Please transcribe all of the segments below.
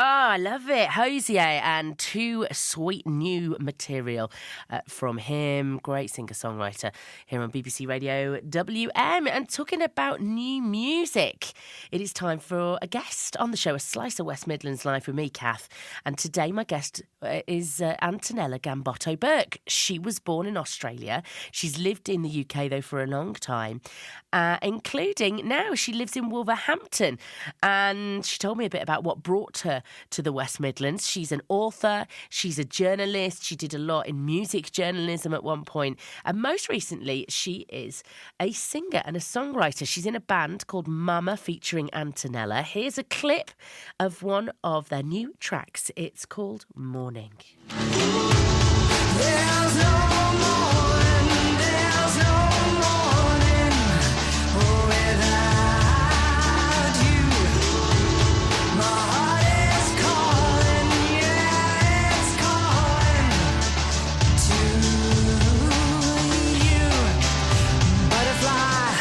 I love it. Hosier and two sweet new material from him. Great singer-songwriter here on BBC Radio WM. And talking about new music, it is time for a guest on the show, A Slice of West Midlands Live with me, Kath. And today my guest is Antonella Gambotto-Burke. She was born in Australia. She's lived in the UK, though, for a long time, including now she lives in Wolverhampton. And she told me a bit about what brought her to the West Midlands. She's an author, she's a journalist, she did a lot in music journalism at one point, and most recently she is a singer and a songwriter. She's in a band called Mama featuring Antonella. Here's a clip of one of their new tracks. It's called Morning. There's no morning, there's no morning without you. My heart is calling, yeah, it's calling to you. Butterfly,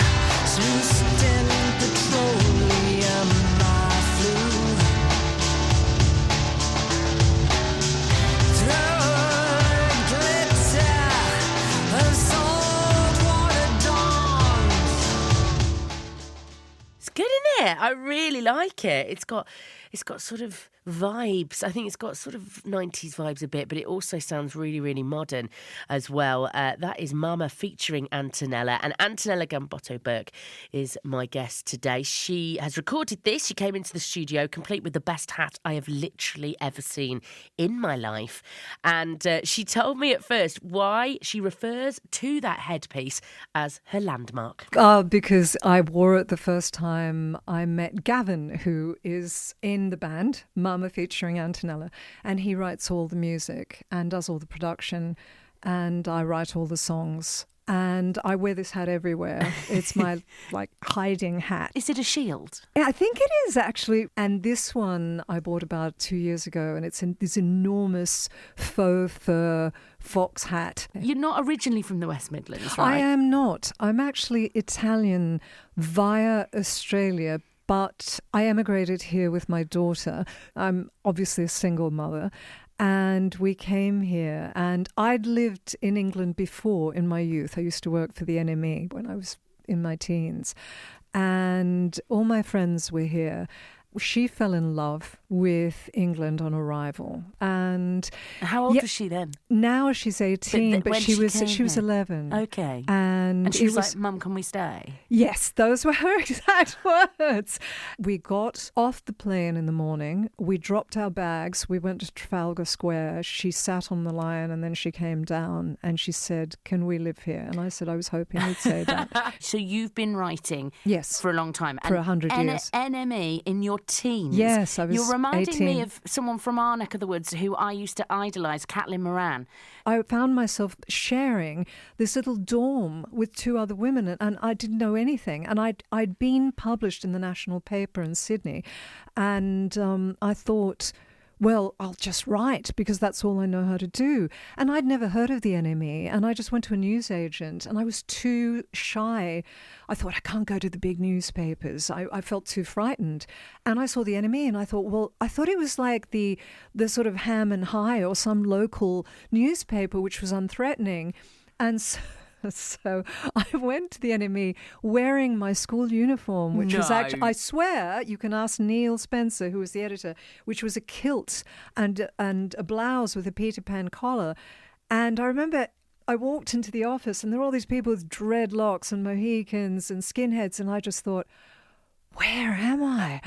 loosed in petroleum, I flew through glitter of saltwater dawns. It's good, isn't it? I really like it. It's got sort of vibes. I think it's got sort of 90s vibes a bit, but it also sounds really, really modern as well. That is Mama featuring Antonella, and Antonella Gambotto-Burke is my guest today. She has recorded this. She came into the studio complete with the best hat I have literally ever seen in my life, and she told me at first why she refers to that headpiece as her landmark. Because I wore it the first time I met Gavin, who is in the band, Mama featuring Antonella, and he writes all the music and does all the production, and I write all the songs. And I wear this hat everywhere. It's my hiding hat. Is it a shield? Yeah, I think it is actually. And this one I bought about 2 years ago, and it's this enormous faux fur fox hat. You're not originally from the West Midlands, right? I am not. I'm actually Italian via Australia, but I emigrated here with my daughter. I'm obviously a single mother. And we came here, and I'd lived in England before in my youth. I used to work for the NME when I was in my teens. And all my friends were here. She fell in love with England on arrival. And how old was she then? Now she's 18, but she was 11. Okay. And she was like, Mum, can we stay? Yes, those were her exact words. We got off the plane in the morning. We dropped our bags. We went to Trafalgar Square. She sat on the line, and then she came down and she said, can we live here? And I said, I was hoping you'd say that. So you've been writing yes, for a long time. For 100 years. NME in your teens. Yes, I was 18. You're reminding me of someone from our neck of the woods who I used to idolise, Caitlin Moran. I found myself sharing this little dorm with two other women, and I didn't know anything. And I'd been published in the national paper in Sydney, and I thought, well, I'll just write because that's all I know how to do. And I'd never heard of the NME, and I just went to a newsagent, and I was too shy. I thought, I can't go to the big newspapers. I felt too frightened. And I saw the NME, and I thought, well, I thought it was like the sort of Ham and High or some local newspaper, which was unthreatening. And so I went to the NME wearing my school uniform, which was actually, I swear, you can ask Neil Spencer, who was the editor, which was a kilt and a blouse with a Peter Pan collar. And I remember I walked into the office, and there were all these people with dreadlocks and Mohicans and skinheads, and I just thought, where am I?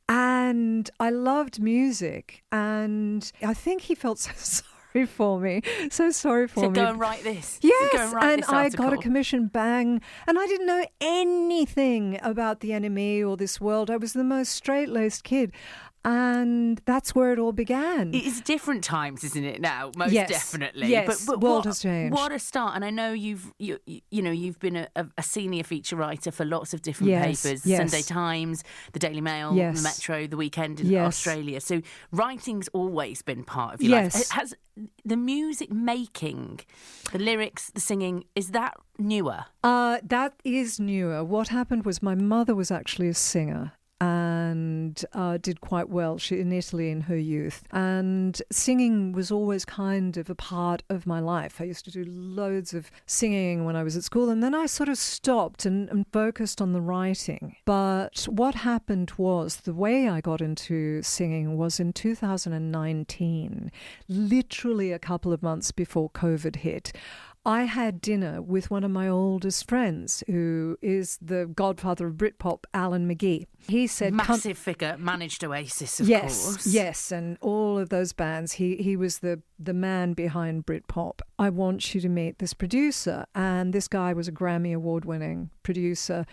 And I loved music, and I think he felt so sorry for me. So sorry for me. Go and write this. Yes, go and write and this I article. got a commission, bang. And I didn't know anything about the NME or this world. I was the most straight-laced kid. And that's where it all began. It's different times, isn't it, now? Most yes. definitely. Yes, but world has changed. What a start. And I know you've been a senior feature writer for lots of different papers. Yes. Sunday Times, the Daily Mail, yes. the Metro, the Weekend in Australia. So writing's always been part of your life. Has the music making, the lyrics, the singing, is that newer? That is newer. What happened was my mother was actually a singer. and did quite well in Italy in her youth. And singing was always kind of a part of my life. I used to do loads of singing when I was at school, and then I sort of stopped and focused on the writing. But what happened was the way I got into singing was in 2019, literally a couple of months before COVID hit. I had dinner with one of my oldest friends, who is the godfather of Britpop, Alan McGee. He said, massive figure, managed Oasis, of course. Yes, and all of those bands. He was the man behind Britpop. I want you to meet this producer. And this guy was a Grammy Award-winning producer.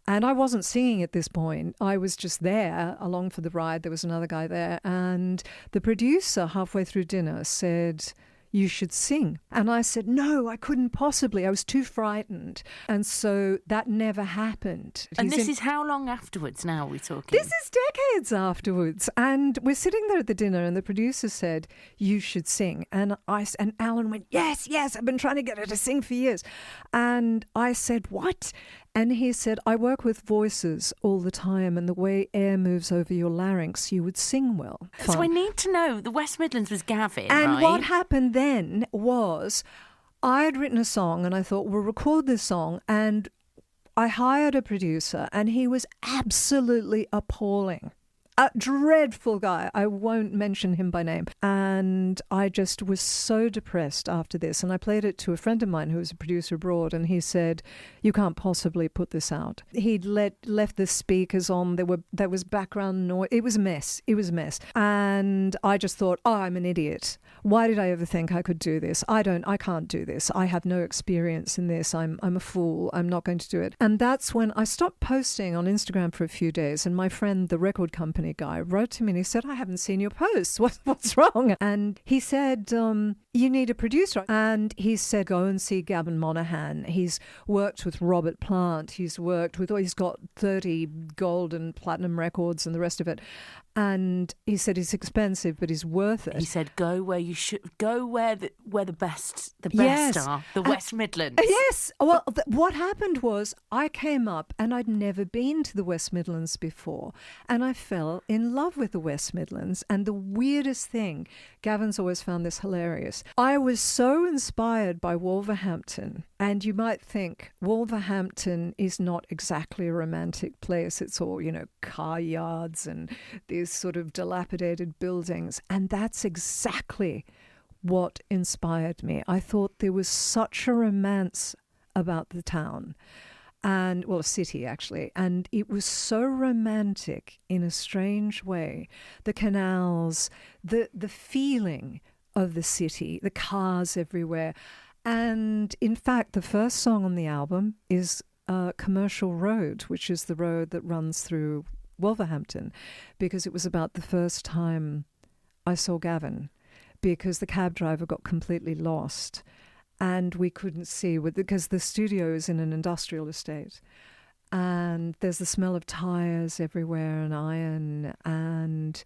And I wasn't singing at this point. I was just there along for the ride. There was another guy there. And the producer, halfway through dinner, said, "You should sing." And I said, no, I couldn't possibly. I was too frightened. And so that never happened. And this is how long afterwards now we're talking? This is decades afterwards. And we're sitting there at the dinner and the producer said, "You should sing." And Alan went, yes, I've been trying to get her to sing for years. And I said, what? And he said, "I work with voices all the time, and the way air moves over your larynx, you would sing well." Fine. So I need to know, the West Midlands was Gavin, and right? what happened then was I had written a song and I thought, we'll record this song. And I hired a producer and he was absolutely appalling. A dreadful guy. I won't mention him by name. And I just was so depressed after this. And I played it to a friend of mine who was a producer abroad, and he said, "You can't possibly put this out." He'd left the speakers on. There was background noise. It was a mess. And I just thought, I'm an idiot. Why did I ever think I could do this? I can't do this. I have no experience in this. I'm a fool. I'm not going to do it. And that's when I stopped posting on Instagram for a few days. And my friend, the record company guy, wrote to me and he said, "I haven't seen your posts. What's wrong?" And he said, "You need a producer." And he said, "Go and see Gavin Monaghan. He's worked with Robert Plant. He's got 30 gold and platinum records and the rest of it." And he said, "He's expensive, but he's worth it." He said, "Go where you should go, where the best Yes. are, the West Midlands." Yes. Well, what happened was I came up and I'd never been to the West Midlands before, and I fell in love with the West Midlands. And the weirdest thing, Gavin's always found this hilarious, I was so inspired by Wolverhampton. And you might think Wolverhampton is not exactly a romantic place. It's all, car yards and these sort of dilapidated buildings. And that's exactly what inspired me. I thought there was such a romance about the town. And, well, a city, actually. And it was so romantic in a strange way. The canals, the feeling of the city, the cars everywhere. And in fact, the first song on the album is Commercial Road, which is the road that runs through Wolverhampton, because it was about the first time I saw Gavin, because the cab driver got completely lost and we couldn't see, because the studio is in an industrial estate. And there's the smell of tyres everywhere and iron. And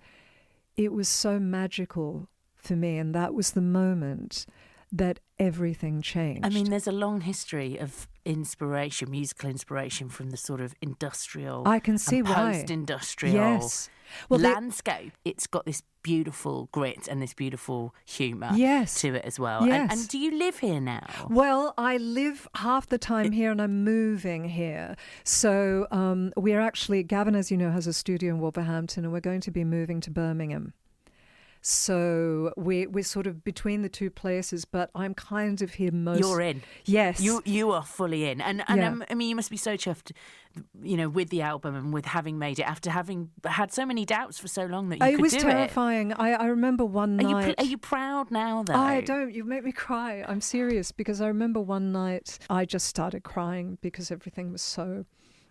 it was so magical for me. And that was the moment that everything changed. I mean, there's a long history of inspiration, musical inspiration from the sort of industrial, I can see and why. post-industrial Yes. Well, landscape. It's got this beautiful grit and this beautiful humour Yes. to it as well. Yes. And do you live here now? Well, I live half the time here and I'm moving here. So we're actually, Gavin, as you know, has a studio in Wolverhampton and we're going to be moving to Birmingham. So we're sort of between the two places, but I'm kind of here most. You're in. Yes. You are fully in. And Yeah. I mean, you must be so chuffed, with the album and with having made it after having had so many doubts for so long that you It could was do terrifying. I remember one it. night. Are you proud now, though? I don't. You make me cry. I'm serious, because I remember one night I just started crying because everything was so.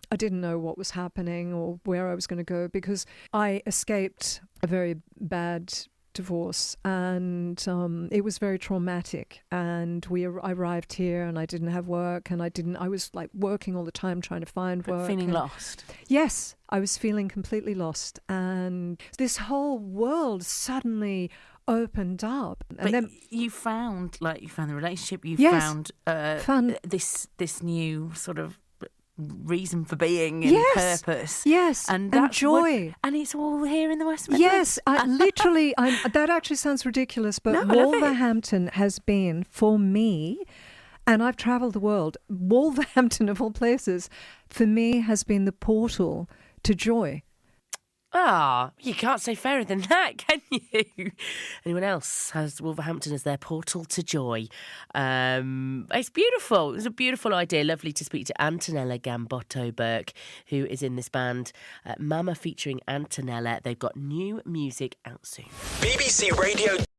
I didn't know what was happening or where I was going to go, because I escaped a very bad divorce and it was very traumatic, and I arrived here and I didn't have work, and I was like working all the time trying to find work, Feeling lost. Yes, I was feeling completely lost, and this whole world suddenly opened up. And But then you found the relationship. You Yes, found found- this new sort of reason for being and Yes. purpose. Yes, and that's joy. And it's all here in the West Midlands. Yes, that actually sounds ridiculous, but No, I love it. Wolverhampton has been, for me, and I've travelled the world, Wolverhampton, of all places, for me has been the portal to joy. Ah, you can't say fairer than that, can you? Anyone else has Wolverhampton as their portal to joy? It's beautiful. It's a beautiful idea. Lovely to speak to Antonella Gambotto-Burke, who is in this band, Mama featuring Antonella. They've got new music out soon. BBC Radio